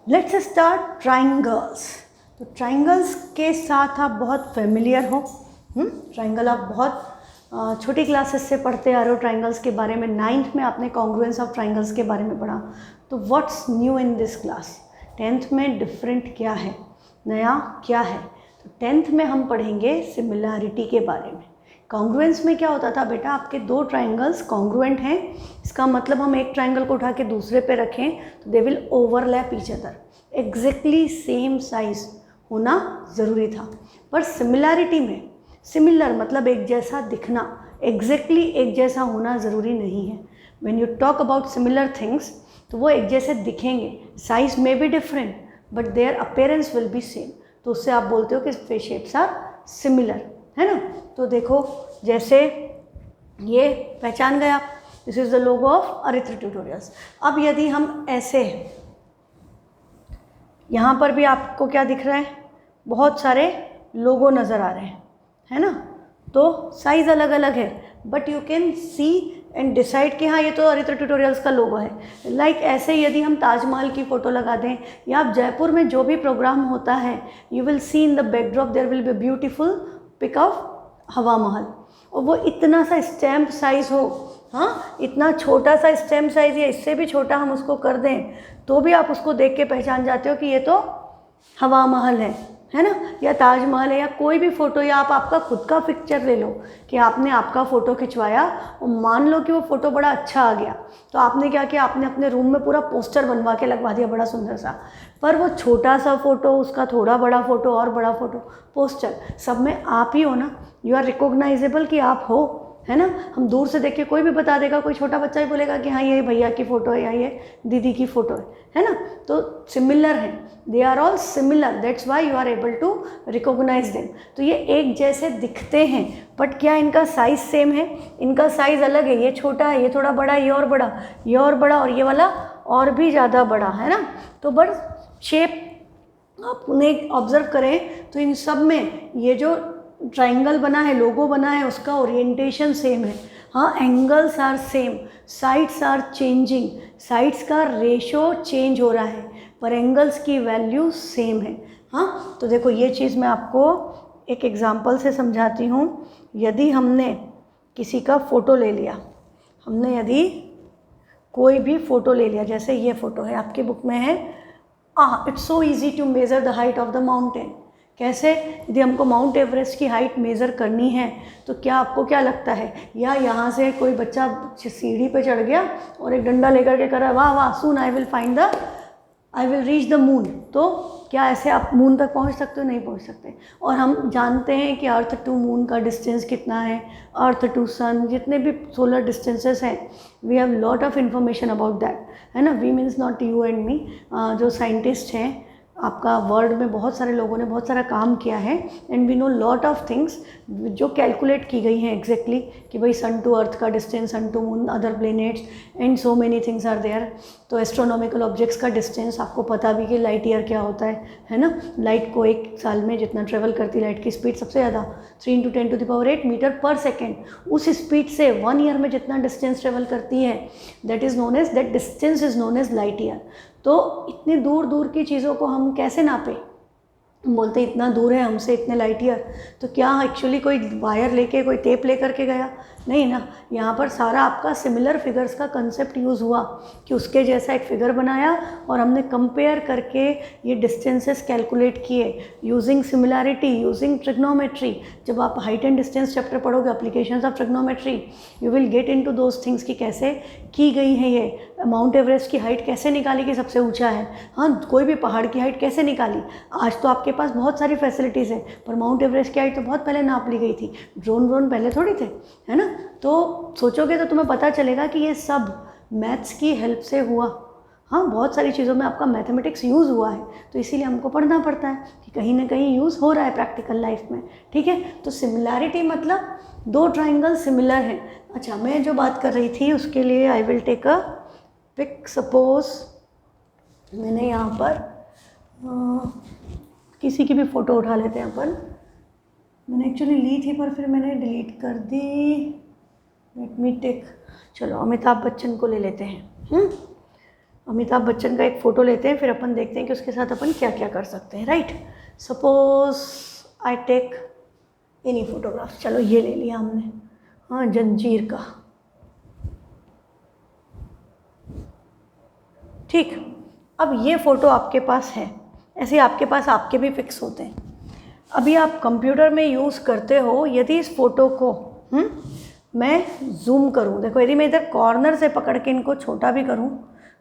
Let's start triangles. तो triangles के साथ आप बहुत फेमिलियर हो। ट्राइंगल आप बहुत छोटी क्लासेस से पढ़ते आ रहे हो ट्राइंगल्स के बारे में। 9th में आपने कॉन्ग्रुएंस ऑफ ट्राइंगल्स के बारे में पढ़ा। तो what's new in this class? 10th में डिफरेंट क्या है, नया क्या है? तो 10th में हम पढ़ेंगे सिमिलैरिटी के बारे में। कॉन्ग्रुएंस में क्या होता था बेटा, आपके दो ट्राइंगल्स कॉन्ग्रुएंट हैं, इसका मतलब हम एक ट्राइंगल को उठा के दूसरे पे रखें तो they will overlap each other, exactly same size होना ज़रूरी था। पर सिमिलैरिटी में सिमिलर मतलब एक जैसा दिखना, एग्जैक्टली एक जैसा होना ज़रूरी नहीं है। When you talk about similar things तो वो एक जैसे दिखेंगे, size may be different but their appearance will be same. तो उससे आप बोलते हो कि शेप्स आर सिमिलर, है ना। तो देखो जैसे ये पहचान गए आप, this is the logo of Aritra tutorials. अब यदि हम ऐसे, यहाँ पर भी आपको क्या दिख रहा है, बहुत सारे लोगो नज़र आ रहे हैं, है ना। तो साइज़ अलग अलग है but you can C and decide कि हाँ ये तो अरित्र ट्यूटोरियल्स का लोगो है। लाइक ऐसे यदि हम ताजमहल की फ़ोटो लगा दें या आप जयपुर में जो भी प्रोग्राम होता है, you will see in the backdrop there will be beautiful pic of Hawa Mahal, और वो इतना सा स्टैम्प साइज़ हो, हाँ इतना छोटा सा स्टैम्प साइज़ या इससे भी छोटा हम उसको कर दें तो भी आप उसको देख के पहचान जाते हो कि ये तो हवा महल है ना, या ताजमहल है, या कोई भी फ़ोटो, या आप आपका खुद का पिक्चर ले लो कि आपने आपका फ़ोटो खिंचवाया और मान लो कि वो फ़ोटो बड़ा अच्छा आ गया तो आपने क्या किया, आपने अपने रूम में पूरा पोस्टर बनवा के लगवा दिया बड़ा सुंदर सा। पर वो छोटा सा फ़ोटो, उसका थोड़ा बड़ा फ़ोटो और बड़ा फ़ोटो, पोस्टर, सब में आप ही हो ना, यू आर रिकॉग्नाइजेबल कि आप हो, है ना। हम दूर से देख के कोई भी बता देगा, कोई छोटा बच्चा ही बोलेगा कि हाँ ये भैया की फ़ोटो है या ये दीदी की फ़ोटो है ना। तो सिमिलर है, they are all similar, that's why you are able to recognise them. तो ये एक जैसे दिखते हैं बट क्या इनका साइज़ सेम है? इनका साइज़ अलग है, ये छोटा है, ये थोड़ा बड़ा, ये और बड़ा, ये और बड़ा, और ये वाला और भी ज़्यादा बड़ा, है ना। तो बट शेप आप उन्हें ऑब्जर्व करें तो इन सब में ये जो ट्राइंगल बना है, लोगो बना है, उसका ओरिएंटेशन सेम है। हाँ angles are same, sides are changing, sides का रेशो चेंज हो रहा है पर एंगल्स की वैल्यू सेम है। हाँ तो देखो ये चीज़ मैं आपको एक एग्जांपल से समझाती हूँ। यदि हमने किसी का फ़ोटो ले लिया, हमने यदि कोई भी फ़ोटो ले लिया, जैसे ये फ़ोटो है आपके बुक में है, it's so easy to measure the height of the mountain. कैसे? यदि हमको माउंट एवरेस्ट की हाइट मेज़र करनी है तो क्या आपको क्या लगता है, या यहाँ से कोई बच्चा सीढ़ी पे चढ़ गया और एक डंडा लेकर के करा वाह वाह soon I will reach the moon, तो क्या ऐसे आप मून तक पहुँच सकते हो? नहीं पहुँच सकते। और हम जानते हैं कि अर्थ टू मून का डिस्टेंस कितना है, अर्थ टू सन, जितने भी सोलर डिस्टेंसेस हैं, we have lot of information about that, है ना। We means not you and me, जो साइंटिस्ट हैं आपका वर्ल्ड में बहुत सारे लोगों ने बहुत सारा काम किया है and we know lot of things जो कैलकुलेट की गई हैं एग्जैक्टली कि भाई सन टू अर्थ का distance, sun to moon, other planets and so many things are there. तो एस्ट्रोनॉमिकल ऑब्जेक्ट्स का डिस्टेंस, आपको पता भी कि लाइट ईयर क्या होता है ना। लाइट को एक साल में जितना ट्रेवल करती लाइट की स्पीड सबसे ज़्यादा 3 × 10⁸ मीटर पर सेकेंड, उस स्पीड से 1 ईयर में जितना डिस्टेंस ट्रेवल करती है that distance is known as light year. तो इतनी दूर दूर की चीज़ों को हम कैसे नापें? बोलते इतना दूर है हमसे इतने लाइट ईयर, तो क्या एक्चुअली कोई वायर लेके, कोई टेप लेकर के गया? नहीं ना। यहाँ पर सारा आपका सिमिलर फिगर्स का कंसेप्ट यूज़ हुआ कि उसके जैसा एक फिगर बनाया और हमने कंपेयर करके ये डिस्टेंसेस कैलकुलेट किए यूजिंग सिमिलैरिटी, यूजिंग ट्रिग्नोमेट्री। जब आप हाइट एंड डिस्टेंस चैप्टर पढ़ोगे, applications of trigonometry, you will get into those things कि कैसे की गई है ये। माउंट एवरेस्ट की हाइट कैसे निकाली कि सबसे ऊँचा है, हाँ कोई भी पहाड़ की हाइट कैसे निकाली। आज तो आपके पास बहुत सारी फैसिलिटीज़ हैं पर माउंट एवरेस्ट की हाइट तो बहुत पहले नाप ली गई थी, ड्रोन पहले थोड़ी थे, है ना। तो सोचोगे तो तुम्हें पता चलेगा कि ये सब मैथ्स की हेल्प से हुआ। हाँ बहुत सारी चीज़ों में आपका मैथमेटिक्स यूज़ हुआ है, तो इसीलिए हमको पढ़ना पड़ता है कि कहीं ना कहीं यूज़ हो रहा है प्रैक्टिकल लाइफ में, ठीक है। तो सिमिलैरिटी मतलब दो ट्राइंगल सिमिलर हैं। अच्छा मैं जो बात कर रही थी उसके लिए I will take a pic. Suppose मैंने यहाँ पर किसी की भी फ़ोटो उठा लेते हैं अपन, मैंने एक्चुअली ली थी पर फिर मैंने डिलीट कर दी। लेट मी टेक, चलो अमिताभ बच्चन को ले लेते हैं। अमिताभ बच्चन का एक फ़ोटो लेते हैं, फिर अपन देखते हैं कि उसके साथ अपन क्या क्या कर सकते हैं, right. Suppose I take any photograph, चलो ये ले लिया हमने, हाँ, जंजीर का, ठीक। अब ये फ़ोटो आपके पास है, ऐसे आपके पास आपके भी फिक्स होते हैं। अभी आप कंप्यूटर में यूज़ करते हो, यदि इस फ़ोटो को मैं जूम करूँ, देखो यदि मैं इधर कॉर्नर से पकड़ के इनको छोटा भी करूँ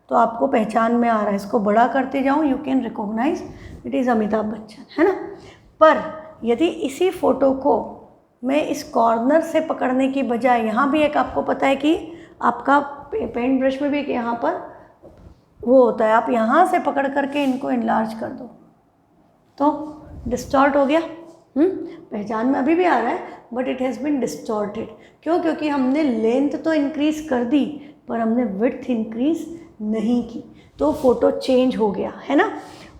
तो आपको पहचान में आ रहा है, इसको बड़ा करते जाऊँ, you can recognise it is Amitabh Bachchan, है ना। पर यदि इसी फ़ोटो को मैं इस कॉर्नर से पकड़ने की बजाय, यहाँ भी एक आपको पता है कि आपका पेंट ब्रश में भी एक यहाँ पर वो होता है, आप यहाँ से पकड़ करके इनको इनलार्ज कर दो तो डिस्टॉर्ट हो गया। पहचान में अभी भी आ रहा है, but it has been distorted. क्यों? क्योंकि हमने लेंथ तो इंक्रीज़ कर दी पर हमने विड्थ इंक्रीज़ नहीं की, तो फ़ोटो चेंज हो गया, है ना।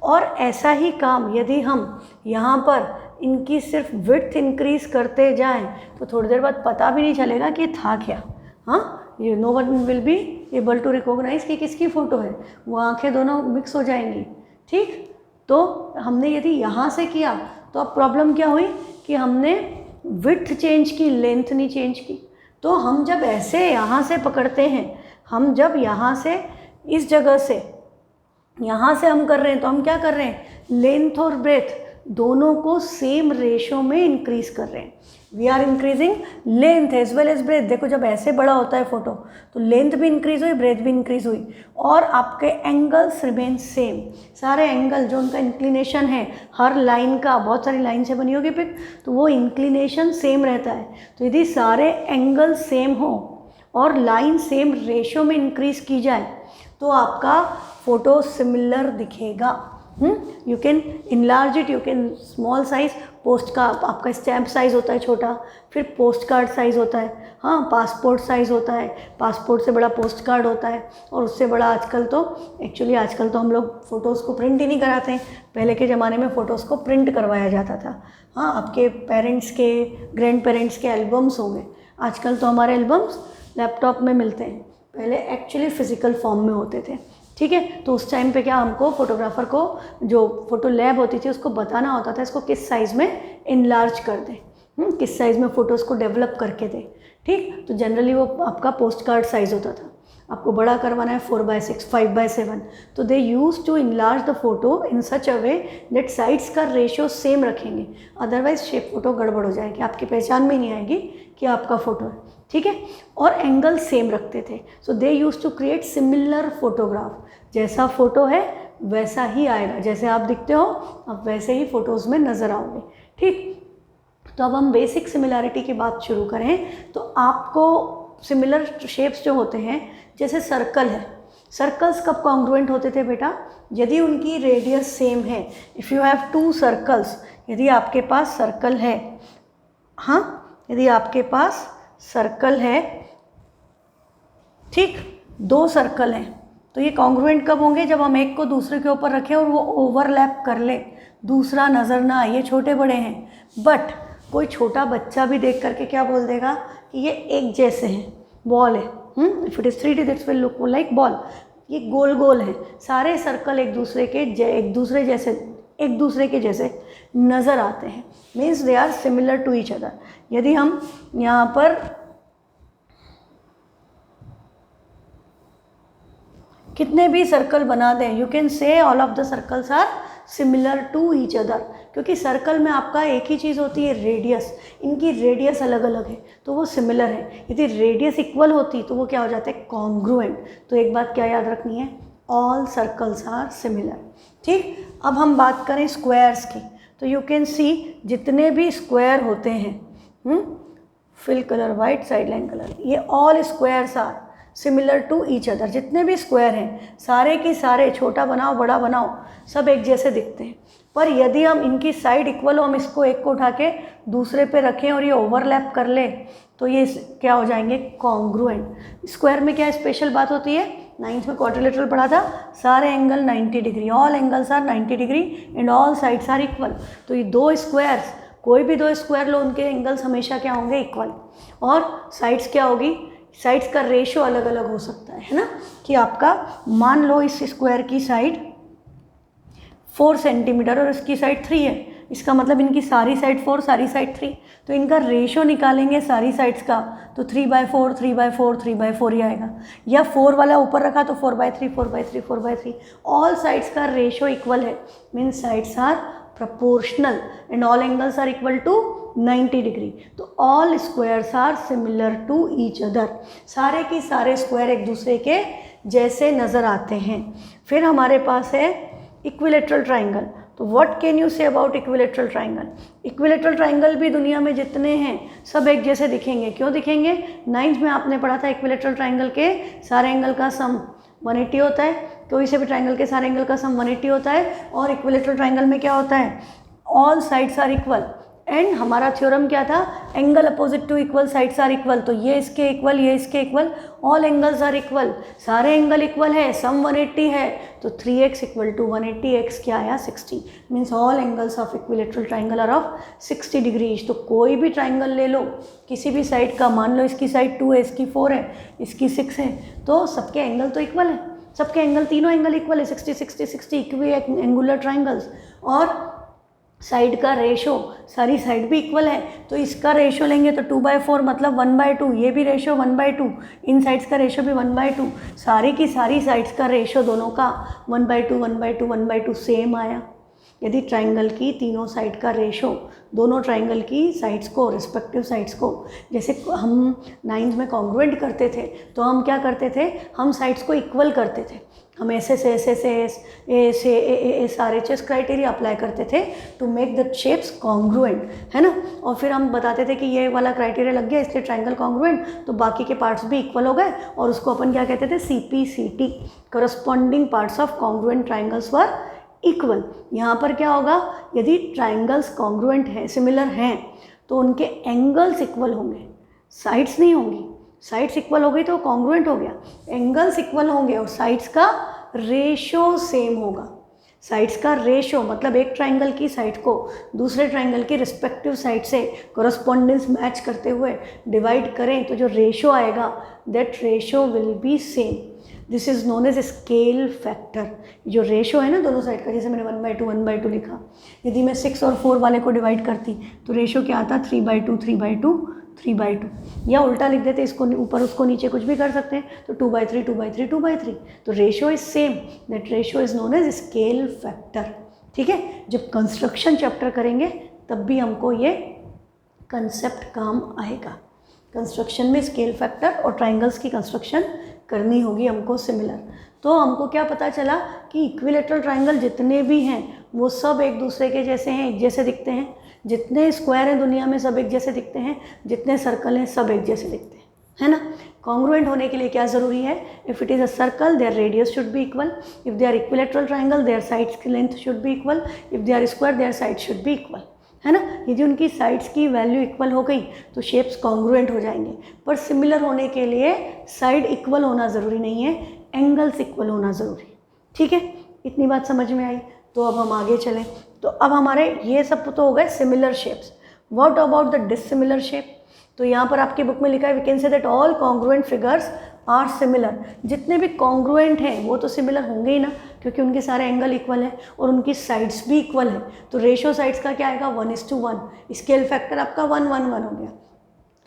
और ऐसा ही काम यदि हम यहाँ पर इनकी सिर्फ विड्थ इंक्रीज़ करते जाएं तो थोड़ी देर बाद पता भी नहीं चलेगा कि था क्या, हाँ, ये no one will be able to recognise कि किसकी फ़ोटो है, वो आंखें दोनों मिक्स हो जाएंगी, ठीक। तो हमने यदि यहाँ से किया तो अब प्रॉब्लम क्या हुई कि हमने विड्थ चेंज की, लेंथ नहीं चेंज की। तो हम जब ऐसे यहाँ से पकड़ते हैं, हम जब यहाँ से इस जगह से यहाँ से हम कर रहे हैं तो हम क्या कर रहे हैं, लेंथ और ब्रेथ दोनों को सेम रेशो में इंक्रीज़ कर रहे हैं। We are increasing length as well as breadth. देखो जब ऐसे बड़ा होता है फोटो तो लेंथ भी इंक्रीज़ हुई, ब्रेथ भी इंक्रीज़ हुई, और आपके एंगल्स रिमेन सेम। सारे एंगल जो उनका इंक्लिनेशन है, हर लाइन का, बहुत सारी लाइन से बनी होगी पिक, तो वो इंक्लिनेशन सेम रहता है। तो यदि सारे एंगल सेम हो और लाइन सेम रेशो में इंक्रीज़ की जाए तो आपका फ़ोटो सिमिलर दिखेगा। You can enlarge it, you can small size, post का आपका स्टैम्प साइज़ होता है छोटा, फिर पोस्ट कार्ड साइज़ होता है, हाँ, पासपोर्ट साइज़ होता है, पासपोर्ट से बड़ा पोस्ट कार्ड होता है, और उससे बड़ा आजकल तो आजकल तो हम लोग फ़ोटोज़ को प्रिंट ही नहीं कराते हैं। पहले के ज़माने में फ़ोटोज़ को प्रिंट करवाया जाता था। हाँ, आपके पेरेंट्स के, ग्रैंड पेरेंट्स के एल्बम्स होंगे, आजकल तो हमारे एल्बम्स लैपटॉप में मिलते हैं, पहले एक्चुअली फ़िज़िकल फॉर्म में होते थे, ठीक है। तो उस टाइम पे क्या, हमको फोटोग्राफ़र को जो फ़ोटो लैब होती थी उसको बताना होता था इसको किस साइज़ में इनलार्ज कर दे, किस साइज़ में फ़ोटोज़ को डेवलप करके दे, ठीक। तो जनरली वो आपका पोस्ट कार्ड साइज़ होता था। आपको बड़ा करवाना है 4/6, 5/7, तो they use to enlarge the photo in such a way that sides का रेशियो सेम रखेंगे, अदरवाइज शेप फ़ोटो गड़बड़ हो जाएगी, आपकी पहचान में नहीं आएगी कि आपका फ़ोटो है, ठीक है। और एंगल सेम रखते थे, so they use to create similar photograph. जैसा फ़ोटो है वैसा ही आएगा, जैसे आप दिखते हो आप वैसे ही फ़ोटोज़ में नज़र आओगे, ठीक। तो अब हम बेसिक सिमिलैरिटी की बात शुरू करें तो आपको सिमिलर शेप्स जो होते हैं, जैसे सर्कल है, सर्कल्स कब कॉन्ग्रुएंट होते थे बेटा, यदि उनकी रेडियस सेम है। इफ़ यू हैव 2 सर्कल्स, यदि आपके पास सर्कल है, हाँ, यदि आपके पास सर्कल है, ठीक, 2 सर्कल हैं, तो ये कॉन्ग्रुएंट कब होंगे, जब हम एक को दूसरे के ऊपर रखें और वो ओवरलैप कर ले, दूसरा नज़र ना आए। ये छोटे बड़े हैं, बट कोई छोटा बच्चा भी देख करके क्या बोल देगा कि ये एक जैसे हैं, बॉल है, if it is 3D this will look like ball. ये गोल गोल है, सारे सर्कल एक दूसरे के जैसे नज़र आते हैं, means they are similar to each other. यदि हम यहाँ पर कितने भी सर्कल बना दें, you can say all of the circles are similar to each other, क्योंकि सर्कल में आपका एक ही चीज़ होती है, रेडियस। इनकी रेडियस अलग अलग है तो वो सिमिलर है। यदि रेडियस इक्वल होती तो वो क्या हो जाता है, कॉन्ग्रुएंट। तो एक बात क्या याद रखनी है, ऑल सर्कल्स आर सिमिलर, ठीक। अब हम बात करें स्क्वायर्स की, तो यू कैन सी जितने भी स्क्वायर होते हैं, fill colour white, side line colour, ये all squares are similar to each other. जितने भी स्क्वायर हैं सारे के सारे, छोटा बनाओ बड़ा बनाओ, सब एक जैसे दिखते हैं। पर यदि हम इनकी साइड इक्वल हो, हम इसको एक को उठा के दूसरे पे रखें और ये ओवरलैप कर ले तो ये क्या हो जाएंगे, कॉन्ग्रुएंट। स्क्वायर में क्या स्पेशल बात होती है, 9th में क्वाड्रिलेटरल पढ़ा था, सारे angle 90 degree, all angles are 90 degree and all sides are equal. तो ये 2 स्क्वायर्स, कोई भी 2 स्क्वायर लो, उनके एंगल्स हमेशा क्या होंगे, इक्वल। और साइड्स क्या होगी, साइड्स का रेशो अलग अलग हो सकता है ना, कि आपका मान लो इस स्क्वायर की साइड 4 सेंटीमीटर और इसकी साइड 3 है, इसका मतलब इनकी सारी साइड 4 सारी साइड 3, तो इनका रेशो निकालेंगे सारी साइड्स का तो 3/4 3/4 3/4 ही आएगा, या 4 वाला ऊपर रखा तो 4/3 4/3 4/3, ऑल साइड्स का रेशो इक्वल है, means sides are proportional and all angles are equal to 90 degree, तो all squares are similar to each other, सारे की सारे स्क्वायर एक दूसरे के जैसे नज़र आते हैं। फिर हमारे पास है इक्विलेटरल ट्राइंगल। तो what can you say about equilateral triangle? Equilateral triangle भी दुनिया में जितने हैं सब एक जैसे दिखेंगे। क्यों दिखेंगे? 9th में आपने पढ़ा था इक्विलेटरल ट्राइंगल के सारे एंगल का सम 180 होता है, कोई से भी ट्राइंगल के सारे एंगल का सम 180 होता है। और इक्विलेटरल ट्राइंगल में क्या होता है? All sides are equal, and हमारा थ्योरम क्या था? Angle opposite to equal sides are equal, तो ये इसके इक्वल ये इसके equal, all angles are equal, सारे एंगल इक्वल है, सम 180 है, तो 3x इक्वल टू 180, x क्या आया? 60, means all angles of equilateral triangle are of 60 degrees. तो कोई भी ट्राइंगल ले लो किसी भी साइड का, मान लो इसकी साइड 2 है, इसकी 4 है, इसकी 6 है, तो सबके एंगल तो इक्वल है, सबके एंगल तीनों एंगल इक्वल है, 60 60 60 इक्वी एंगुलर ट्राइंगल्स। और साइड का रेशो सारी साइड भी इक्वल है, तो इसका रेशो लेंगे तो 2/4 मतलब 1/2, ये भी रेशो 1/2, इन साइड्स का रेशो भी 1/2, सारी की सारी साइड्स का रेशो दोनों का 1/2 1/2 1/2 सेम आया। यदि ट्राइंगल की तीनों साइड का रेशो दोनों ट्राइंगल की साइड्स को, रिस्पेक्टिव साइड्स को, जैसे हम 9th में कॉन्ग्रुएंट करते थे, तो हम क्या करते थे? हम साइड्स को इक्वल करते थे, हम ऐसे RHS क्राइटेरिया अप्लाई करते थे to make the shapes congruent, है ना। और फिर हम बताते थे कि ये वाला क्राइटेरिया लग गया इसलिए ट्राइंगल कॉन्ग्रुएंट, तो बाकी के पार्ट्स भी इक्वल हो गए, और उसको अपन क्या कहते थे? CPCT, corresponding parts of congruent triangles were equal. यहाँ पर क्या होगा? यदि ट्राइंगल्स कॉन्ग्रुएंट हैं, सिमिलर हैं, तो उनके एंगल्स इक्वल होंगे, साइड्स नहीं होंगी। साइड्स इक्वल हो गई तो कॉन्ग्रुएंट हो गया, एंगल्स इक्वल होंगे और साइड्स का रेशो सेम होगा। साइड्स का रेशो मतलब एक ट्राइंगल की साइड को दूसरे ट्राइंगल की रिस्पेक्टिव साइड से कोरस्पॉन्डेंस मैच करते हुए डिवाइड करें तो जो रेशो आएगा that ratio will be same. This is known as scale factor. जो रेशो है ना दोनों साइड का, जैसे मैंने 1/2 लिखा, यदि मैं 6 और 4 वाले को डिवाइड करती तो रेशो क्या आता? 3/2 3/2 3/2, या उल्टा लिख देते, इसको ऊपर उसको नीचे कुछ भी कर सकते हैं, तो 2/3 2/3 2/3, तो ratio is same, that ratio is known as scale factor. ठीक है, जब कंस्ट्रक्शन चैप्टर करेंगे तब भी हमको ये कंसेप्ट काम आएगा। कंस्ट्रक्शन में स्केल फैक्टर और ट्राइंगल्स की कंस्ट्रक्शन करनी होगी हमको सिमिलर। तो हमको क्या पता चला कि इक्विलेटरल ट्राइंगल जितने भी हैं वो सब एक दूसरे के जैसे हैं, एक जैसे दिखते हैं। जितने स्क्वायर हैं दुनिया में सब एक जैसे दिखते हैं, जितने सर्कल हैं सब एक जैसे दिखते हैं, है ना। कॉन्ग्रुएंट होने के लिए क्या ज़रूरी है? If it is a circle their radius should be equal, if they are equilateral triangle their sides की length should be equal, if they are square their side should be equal, है ना। यदि उनकी साइड्स की value equal हो गई तो shapes congruent हो जाएंगे। पर सिमिलर होने के लिए साइड इक्वल होना ज़रूरी नहीं है, एंगल्स इक्वल होना ज़रूरी। ठीक है, इतनी बात समझ में आई। तो अब हम आगे चलें। तो अब हमारे ये सब तो हो गए similar shapes. What about the dissimilar shape? तो यहाँ पर आपकी बुक में लिखा है we can say that all congruent figures are similar. जितने भी कॉन्ग्रुएंट हैं वो तो सिमिलर होंगे ही ना, क्योंकि उनके सारे एंगल इक्वल है और उनकी साइड्स भी इक्वल है। तो रेशो साइड्स का क्या आएगा? 1:1। स्केल फैक्टर आपका 1 1 1 हो गया,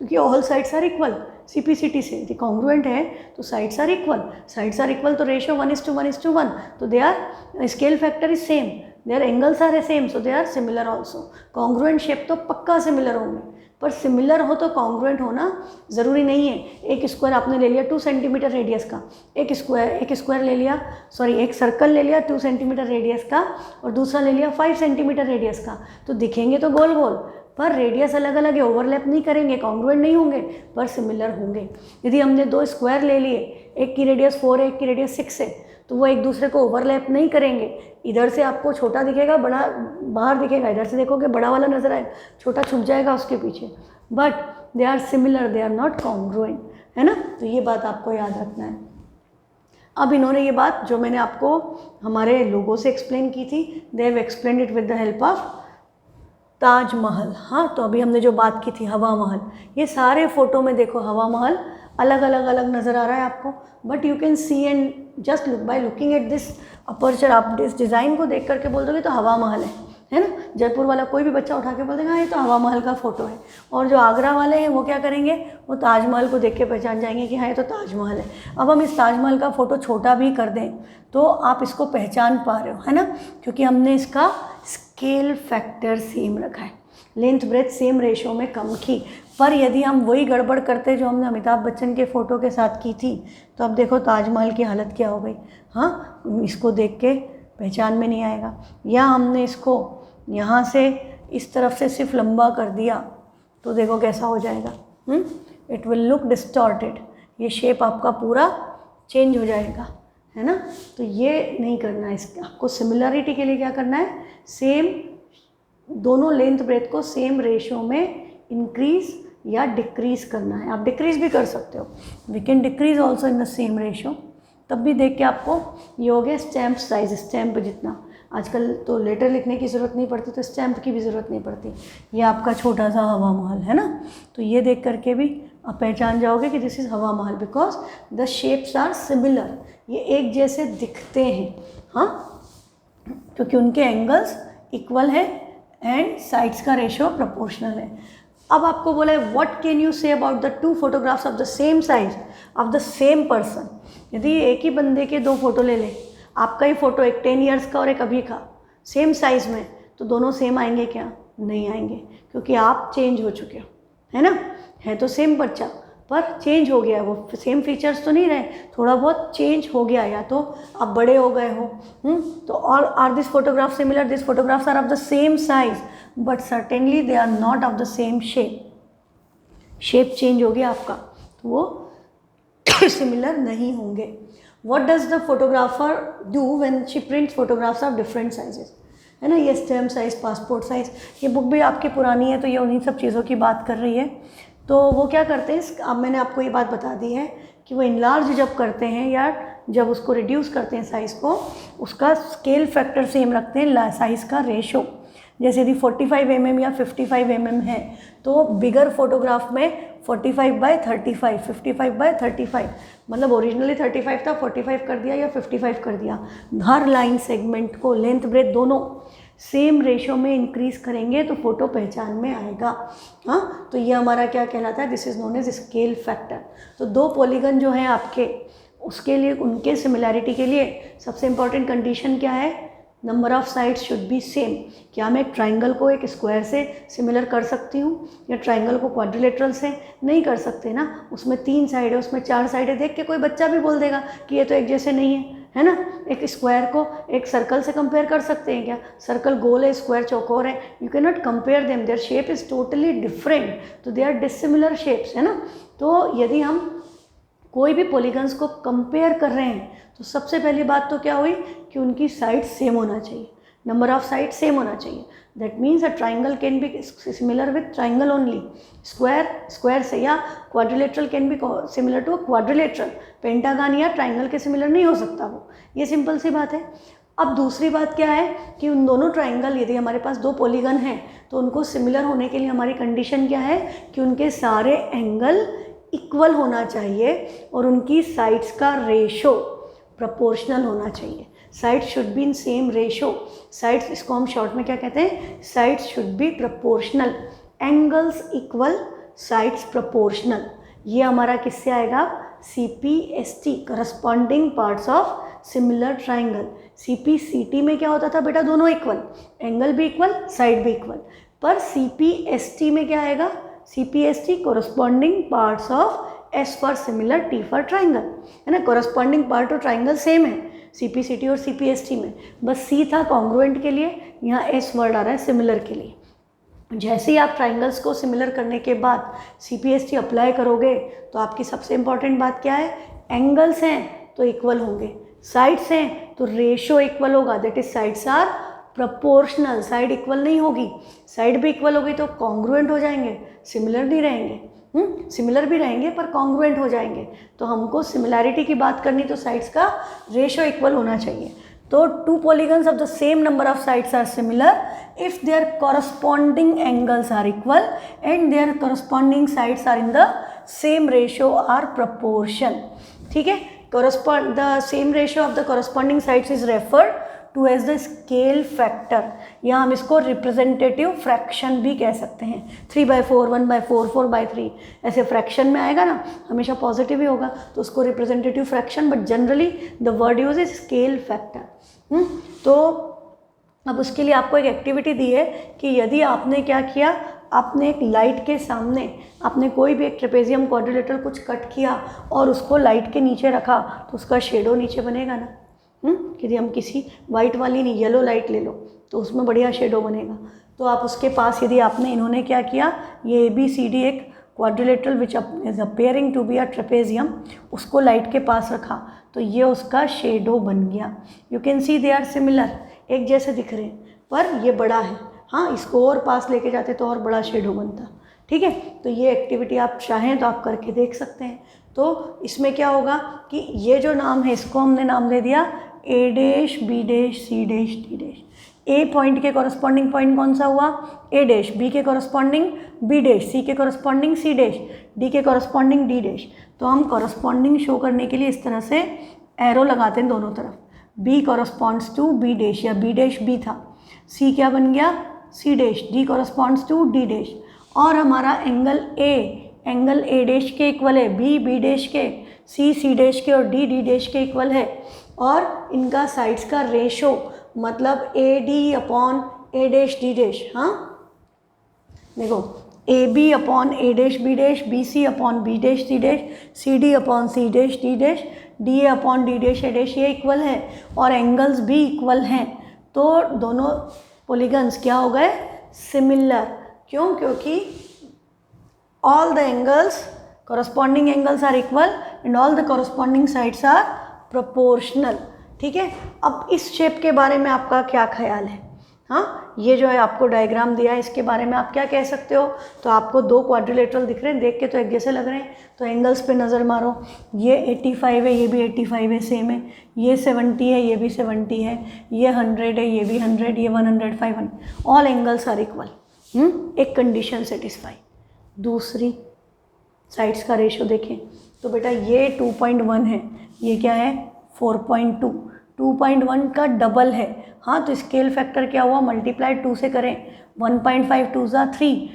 क्योंकि all sides are equal. CPCT से यदि कॉन्ग्रुएंट है तो sides are equal, sides are equal तो रेशो 1:1, तो they are scale factor is same, their angles are same, so they are similar also. Congruent shape तो पक्का सिमिलर होंगे, पर सिमिलर हो तो कॉन्ग्रुएंट होना ज़रूरी नहीं है। एक स्क्वायर आपने ले लिया 2 सेंटीमीटर रेडियस का, एक स्क्वायर ले लिया, एक सर्कल ले लिया 2 सेंटीमीटर रेडियस का और दूसरा ले लिया 5 सेंटीमीटर रेडियस का, तो दिखेंगे तो गोल गोल, पर रेडियस अलग अलग है, ओवरलैप नहीं करेंगे, कॉन्ग्रुएंट नहीं होंगे, पर सिमिलर होंगे। यदि हमने 2 स्क्वायर ले लिए, एक की रेडियस 4 है, एक की रेडियस 6 है, तो वो एक दूसरे को ओवरलैप नहीं करेंगे। इधर से आपको छोटा दिखेगा, बड़ा बाहर दिखेगा, इधर से देखोगे बड़ा वाला नजर आएगा, छोटा छुप जाएगा उसके पीछे, but they are similar, they are not congruent, है ना। तो ये बात आपको याद रखना है। अब इन्होंने ये बात जो मैंने आपको हमारे लोगों से एक्सप्लेन की थी, they have explained it with the help of Taj Mahal. हाँ, तो अभी हमने जो बात की थी हवा महल, ये सारे फोटो में देखो हवा महल अलग अलग अलग नज़र आ रहा है आपको, but you can C and just look by looking at this aperture, आप इस डिज़ाइन को देख करके बोल दोगे तो हवा महल है ना। जयपुर वाला कोई भी बच्चा उठा के बोल देगा ये तो हवा महल का फ़ोटो है, और जो आगरा वाले हैं वो क्या करेंगे, वो ताजमहल को देख के पहचान जाएंगे कि हाँ ये तो ताजमहल है। अब हम इस ताजमहल का फ़ोटो छोटा भी कर दें तो आप इसको पहचान पा रहे हो, है ना, क्योंकि हमने इसका स्केल फैक्टर सेम रखा है, लेंथ ब्रेथ सेम रेशो में कम की। पर यदि हम वही गड़बड़ करते जो हमने अमिताभ बच्चन के फ़ोटो के साथ की थी, तो अब देखो ताजमहल की हालत क्या हो गई। हाँ, इसको देख के पहचान में नहीं आएगा। या हमने इसको यहाँ से इस तरफ से सिर्फ लंबा कर दिया तो देखो कैसा हो जाएगा, इट विल लुक डिस्टॉर्टेड, ये शेप आपका पूरा चेंज हो जाएगा, है ना। तो ये नहीं करना है, इसका आपको सिमिलरिटी के लिए क्या करना है, सेम दोनों लेंथ ब्रेथ को सेम रेशो में इंक्रीज या डिक्रीज करना है। आप डिक्रीज भी कर सकते हो, we can decrease also in the same ratio, तब भी देख के आपको ये हो गया स्टैम्प साइज, स्टैम्प जितना। आजकल तो लेटर लिखने की ज़रूरत नहीं पड़ती तो स्टैम्प की भी ज़रूरत नहीं पड़ती। ये आपका छोटा सा हवा महल है ना, तो ये देख करके भी आप पहचान जाओगे कि this is Hawa Mahal, because the shapes are similar, ये एक जैसे दिखते हैं, हाँ, क्योंकि उनके एंगल्स इक्वल है एंड साइड्स का रेशो प्रोपोर्शनल है। अब आपको बोला है what can you say about the two photographs of the same size of the same person. यदि एक ही बंदे के दो फोटो ले लें, आपका ही फ़ोटो एक 10 ईयर्स का और एक अभी का, सेम साइज़ में, तो दोनों सेम आएंगे क्या? नहीं आएंगे, क्योंकि आप चेंज हो चुके हो, है ना। है तो सेम बच्चा पर चेंज हो गया, वो सेम फीचर्स तो नहीं रहे, थोड़ा बहुत चेंज हो गया, या तो आप बड़े हो गए हो। तो और are this photograph similar, this photographs are of the same size but certainly they are not of the same shape, shape change हो गया आपका, तो वो सिमिलर नहीं होंगे। What does the photographer do when she prints photographs of different sizes? है ना, ये स्टैम्प साइज़, पासपोर्ट साइज़, ये बुक भी आपकी पुरानी है तो ये उन्हीं सब चीज़ों की बात कर रही है। तो वो क्या करते हैं, अब मैंने आपको ये बात बता दी है कि वो इनलार्ज जब करते हैं या जब उसको रिड्यूस करते हैं साइज़ को, उसका स्केल फैक्टर सेम रखते हैं, साइज़ का रेशो। जैसे यदि 45 mm या 55 mm है तो बिगर फोटोग्राफ में 45/35, 55/35, मतलब ओरिजिनली 35 था, 45 कर दिया या 55 कर दिया। हर लाइन सेगमेंट को लेंथ ब्रेथ दोनों सेम रेशो में इंक्रीज करेंगे तो फोटो पहचान में आएगा। हाँ, तो ये हमारा क्या कहलाता है, this is known as scale factor. तो दो पॉलीगन जो हैं आपके, उसके लिए उनके सिमिलैरिटी के लिए सबसे इंपॉर्टेंट कंडीशन क्या है, number of sides should be same. क्या मैं एक ट्राइंगल को एक स्क्वायर से सिमिलर कर सकती हूँ, या ट्राइंगल को क्वाड्रिलेटरल से? नहीं कर सकते ना, उसमें 3 साइड है, उसमें 4 साइड है, देख के कोई बच्चा भी बोल देगा कि ये तो एक जैसे नहीं है ना। एक स्क्वायर को एक सर्कल से कंपेयर कर सकते हैं क्या? सर्कल गोल है, स्क्वायर चौकोर है, you can not compare them, their shape is totally different, तो दे आर डिसिमिलर शेप्स, है ना। तो यदि हम कोई भी पॉलीगन्स को कंपेयर कर रहे हैं तो सबसे पहली बात तो क्या हुई कि उनकी साइड सेम होना चाहिए, नंबर ऑफ साइड सेम होना चाहिए। That means a triangle can be similar with triangle only, square square से, या quadrilateral can be similar to a quadrilateral, pentagon या ट्राइंगल के सिमिलर नहीं हो सकता वो, ये सिंपल सी बात है। अब दूसरी बात क्या है कि उन दोनों ट्राइंगल, यदि हमारे पास दो पॉलीगन हैं तो उनको सिमिलर होने के लिए हमारी कंडीशन क्या है कि उनके सारे एंगल इक्वल होना चाहिए और उनकी साइड्स का रेशो प्रोपोर्शनल होना चाहिए। Sides should be in same ratio, sides, इसको हम शॉर्ट में क्या कहते हैं, sides should be proportional, angles equal, sides proportional. ये हमारा किससे आएगा, CPST, corresponding parts of similar triangle. CPCT में क्या होता था बेटा, दोनों इक्वल, एंगल भी इक्वल, साइड भी इक्वल, पर CPST में क्या आएगा, CPST corresponding parts of S for similar, T for triangle, है ना। कोरस्पॉन्डिंग पार्ट और ट्राइंगल सेम है CPCT और CPST में, बस C था कॉन्ग्रुएंट के लिए, यहाँ S वर्ड आ रहा है सिमिलर के लिए। जैसे ही आप ट्राइंगल्स को सिमिलर करने के बाद CPST अप्लाई करोगे तो आपकी सबसे इंपॉर्टेंट बात क्या है, एंगल्स हैं तो इक्वल होंगे, साइड्स हैं तो रेशो इक्वल होगा, that is sides are proportional. Side equal नहीं होगी, साइड भी इक्वल होगी तो कॉन्ग्रुएंट हो जाएंगे, सिमिलर नहीं रहेंगे, सिमिलर भी रहेंगे पर कॉन्ग्रुएंट हो जाएंगे। तो हमको सिमिलैरिटी की बात करनी तो साइड्स का रेशो इक्वल होना चाहिए। तो two polygons of the same number of sides are similar if their corresponding angles are equal and their corresponding sides are in the same ratio or proportion, ठीक है। correspond the same ratio of the corresponding sides is referred to as the scale factor, या हम इसको representative fraction भी कह सकते हैं। 3/4, 1/4, 4/3 ऐसे फ्रैक्शन में आएगा ना, हमेशा पॉजिटिव ही होगा, तो उसको representative fraction, but generally the word use is scale factor. तो अब उसके लिए आपको एक एक्टिविटी दी है कि यदि आपने क्या किया, आपने एक लाइट के सामने आपने कोई भी एक ट्रेपेजियम क्वाड्रिलेटरल कुछ कट किया और उसको लाइट के नीचे रखा, तो उसका शेडो नीचे बनेगा ना। यदि हम किसी वाइट वाली नहीं, येलो लाइट ले लो तो उसमें बढ़िया शेडो बनेगा। तो आप उसके पास, यदि आपने, इन्होंने क्या किया, ये ABCD एक quadrilateral which is appearing to be a trapezium, उसको लाइट के पास रखा, तो ये उसका शेडो बन गया। You can see they are similar, एक जैसे दिख रहे हैं, पर ये बड़ा है। हाँ, इसको और पास लेके जाते तो और बड़ा शेडो बनता, ठीक है। तो ये एक्टिविटी आप चाहें तो आप करके देख सकते हैं। तो इसमें क्या होगा कि ये जो नाम है, इसको हमने नाम दे दिया A dash, B dash, C dash, D dash. A point के कॉरस्पॉन्डिंग पॉइंट कौन सा हुआ, A डैश, B के कॉरस्पॉन्डिंग B डैश, C के कॉरस्पॉन्डिंग C डैश, D के कॉरस्पॉन्डिंग D डैश। तो हम कॉरस्पॉन्डिंग शो करने के लिए इस तरह से एरो लगाते हैं दोनों तरफ। B corresponds to B dash, या B डैश B था, C क्या बन गया, C dash, D corresponds to D dash, और हमारा एंगल A डैश के इक्वल है, B डैश के, C डैश के और D डैश के इक्वल है, और इनका साइड्स का रेशो मतलब AD upon A dash D dash. हाँ देखो, AB upon A dash B dash, BC upon B dash C dash, CD upon C dash D dash, DA upon D dash A dash, ये equal है, और angles भी equal हैं। तो दोनों polygons क्या हो गए, सिमिलर। क्यों, क्योंकि all the angles, corresponding angles are equal and all the corresponding sides are proportional, ठीक है। अब इस शेप के बारे में आपका क्या ख्याल है। हाँ, ये जो है आपको डायग्राम दिया है, इसके बारे में आप क्या कह सकते हो। तो आपको दो क्वाड्रिलेटरल दिख रहे हैं, देख के तो एक जैसे लग रहे हैं, तो एंगल्स पे नज़र मारो। ये 85 है, ये भी 85 है, सेम है। ये 70 है, ये भी 70 है। ये 100 है, ये भी 100, ये 100, 500, ऑल एंगल्स आर इक्वल। एक कंडीशन सेटिस्फाई। दूसरी साइड्स का रेशो देखें तो बेटा ये 2.1 है, ये क्या है 4.2, 2.1 का डबल है। हाँ, तो स्केल फैक्टर क्या हुआ, मल्टीप्लाई 2 से करें, 1.5 2 ज़ा 3,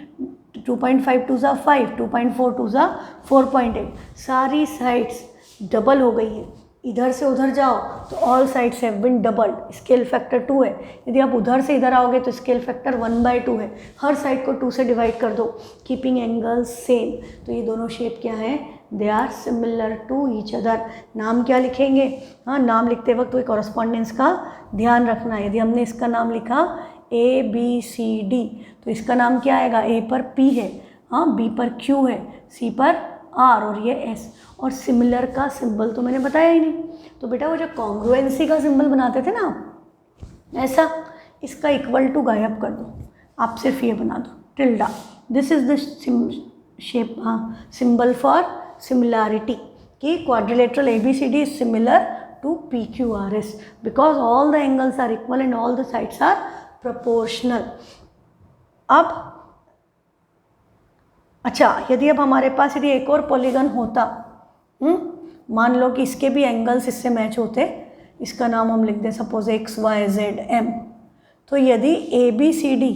2.5 2 ज़ा 5, 2.4 2 ज़ा 4.8, सारी साइड्स डबल हो गई है। इधर से उधर जाओ तो all sides have been doubled, scale factor 2 है। यदि आप उधर से इधर आओगे तो स्केल फैक्टर 1/2 है। हर साइड को 2 से डिवाइड कर दो, कीपिंग एंगल्स सेम। तो ये दोनों शेप क्या है, they are similar to each other. नाम क्या लिखेंगे, हाँ नाम लिखते वक्त कोई कॉरस्पॉन्डेंस का ध्यान रखना है। यदि हमने इसका नाम लिखा ABCD तो इसका नाम क्या आएगा, A पर P है, हाँ B पर Q है, C पर R और ये S। और सिमिलर का सिंबल तो मैंने बताया ही नहीं। तो बेटा वो जो कॉन्ग्रुएंसी का सिंबल बनाते थे ना ऐसा, इसका इक्वल टू गायब कर दो, आप सिर्फ ये बना दो tilde. This is the shape, हाँ सिंबल फॉर सिमिलैरिटी कि quadrilateral ABCD is similar to PQRS because all the angles are equal and all the sides are proportional. अब अच्छा, यदि अब हमारे पास यदि एक और पॉलीगन होता, मान लो कि इसके भी एंगल्स इससे मैच होते, इसका नाम हम लिख दें सपोज XYZM। तो यदि ABCD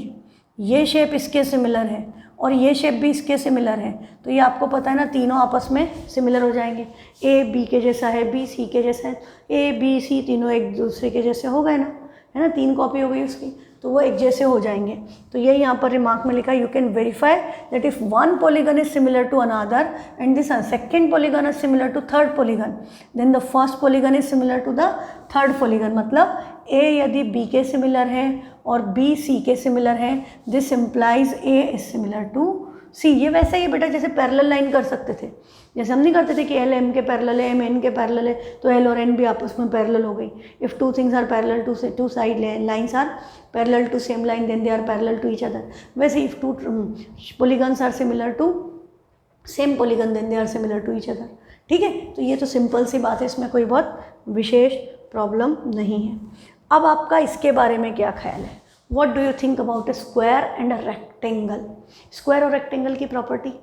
ये शेप इसके सिमिलर है और ये शेप भी इसके सिमिलर है, तो ये आपको पता है ना तीनों आपस में सिमिलर हो जाएंगे। A B के जैसा है, B C के जैसा है, A B C तीनों एक दूसरे के जैसे हो गए ना, है ना, 3 कॉपी हो गई उसकी, तो वो एक जैसे हो जाएंगे। तो ये यहाँ पर रिमार्क में लिखा, you can verify that if one polygon is similar to another and this second polygon is similar to third polygon, then the first polygon is similar to the third polygon. मतलब A यदि B के सिमिलर है और B C के सिमिलर है, this implies A is similar to C। ये वैसे ही बेटा जैसे पैरेलल लाइन कर सकते थे, जैसे हम नहीं करते थे कि L M के पैरेलल है, M N के पैरेलल है, तो L और N भी आपस में पैरेलल हो गई। If two things are parallel to two side lines are parallel to same line then they are parallel to each other. वैसे if two polygons are similar to same polygon then they are similar to each other. ठीक है, तो ये तो simple सी बात है, इसमें कोई बहुत विशेष प्रॉब्लम नहीं है। अब आपका इसके बारे में क्या ख्याल है, what do you think about A square and a rectangle. Square और रेक्टेंगल की प्रॉपर्टी